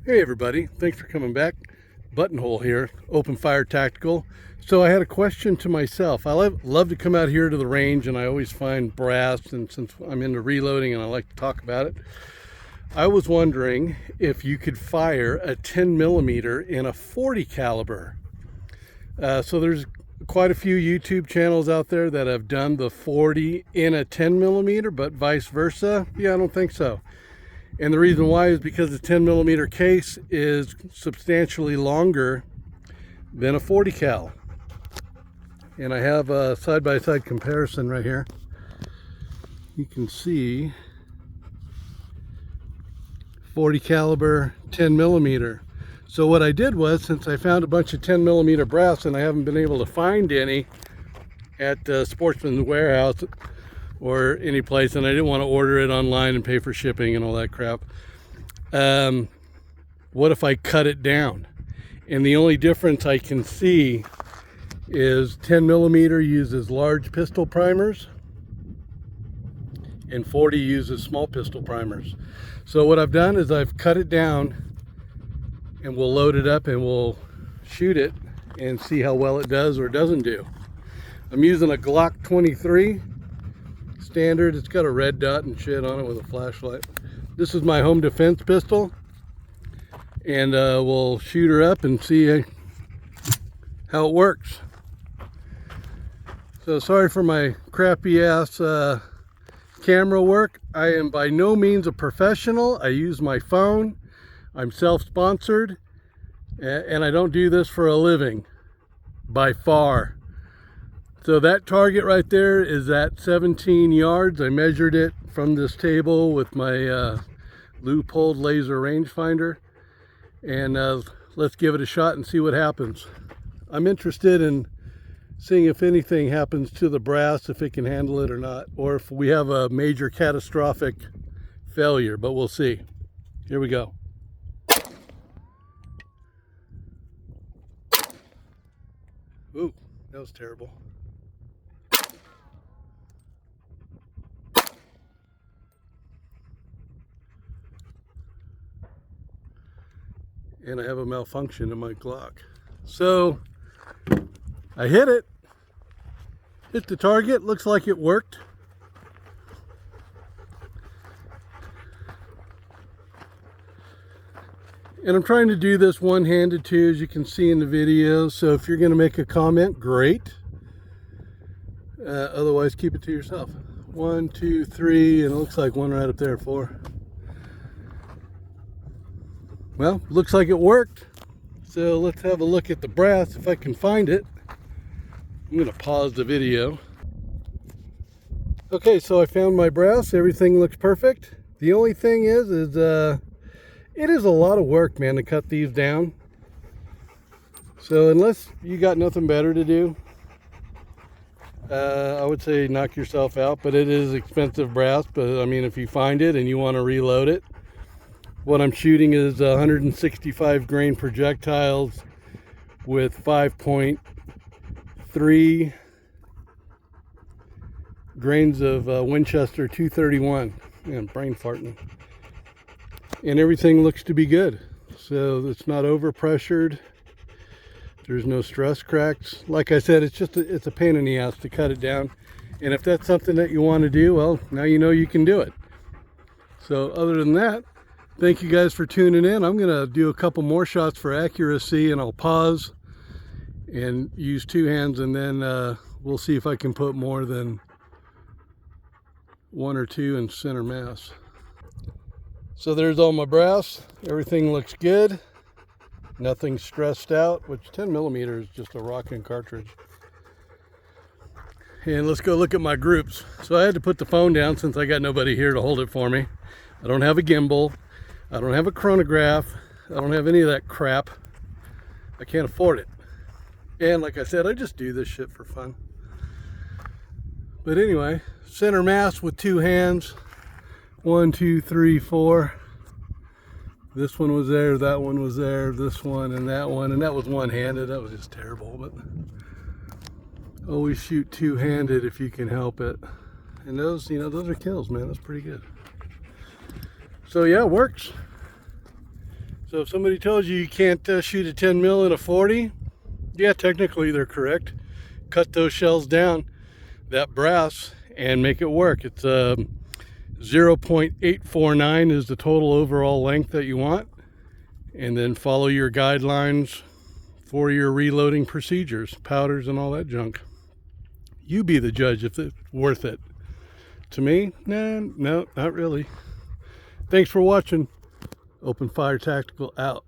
Hey everybody, thanks for coming back. Buttonhole here, Open Fire Tactical. So I had a question to myself. I love to come out here to the range, and I always find brass, and since I'm into reloading and I like to talk about it, I was wondering if you could fire a 10 millimeter in a 40 caliber. So there's quite a few YouTube channels out there that have done the 40 in a 10 millimeter, but vice versa. Yeah, I don't think so. And the reason why is because the 10 millimeter case is substantially longer than a 40 cal. And I have a side-by-side comparison right here. You can see 40 caliber, 10 millimeter. So what I did was, since I found a bunch of 10 millimeter brass and I haven't been able to find any at Sportsman's Warehouse or any place, and I didn't want to order it online and pay for shipping and all that crap. What if I cut it down? And the only difference I can see is 10 millimeter uses large pistol primers and 40 uses small pistol primers. So what I've done is I've cut it down, and we'll load it up and we'll shoot it and see how well it does or doesn't do. I'm using a Glock 23 standard. It's got a red dot and shit on it with a flashlight. This is my home defense pistol, and we'll shoot her up and see how it works. So sorry for my crappy ass camera work. I am by no means a professional. I use my phone. I'm self-sponsored, and I don't do this for a living by far. So that target right there is at 17 yards. I measured it from this table with my Leupold laser rangefinder, and let's give it a shot and see what happens. I'm interested in seeing if anything happens to the brass, if it can handle it or not, or if we have a major catastrophic failure, but we'll see. Here we go. Ooh, that was terrible. And I have a malfunction in my Glock. So I hit it. Hit the target. Looks like it worked. And I'm trying to do this one-handed too, as you can see in the video. So if you're going to make a comment, great. Otherwise, keep it to yourself. 1, 2, 3, and it looks like one right up there, 4. Well, looks like it worked. So let's have a look at the brass if I can find it. I'm going to pause the video. Okay, so I found my brass. Everything looks perfect. The only thing is it is a lot of work, man, to cut these down. So unless you got nothing better to do, I would say knock yourself out. But it is expensive brass. But I mean, if you find it and you want to reload it, what I'm shooting is 165 grain projectiles with 5.3 grains of Winchester 231. Man, brain farting. And everything looks to be good. So it's not overpressured. There's no stress cracks. Like I said, it's a pain in the ass to cut it down. And if that's something that you want to do, well, now you know you can do it. So other than that, thank you guys for tuning in. I'm going to do a couple more shots for accuracy, and I'll pause and use two hands, and then we'll see if I can put more than one or two in center mass. So there's all my brass. Everything looks good. Nothing stressed out, which 10 millimeter is just a rocking cartridge. And let's go look at my groups. So I had to put the phone down since I got nobody here to hold it for me. I don't have a gimbal. I don't have a chronograph. I don't have any of that crap. I can't afford it. And like I said, I just do this shit for fun. But anyway, center mass with two hands. 1, 2, 3, 4. This one was there, that one was there, this one and that one. And that was one-handed. That was just terrible. But always shoot two-handed if you can help it. And those, you know, those are kills, man. That's pretty good. So yeah, it works. So if somebody tells you you can't shoot a 10 mil in a 40, yeah, technically they're correct. Cut those shells down, that brass, and make it work. It's 0.849 is the total overall length that you want. And then follow your guidelines for your reloading procedures, powders and all that junk. You be the judge if it's worth it. To me, no, not really. Thanks for watching. Open Fire Tactical out.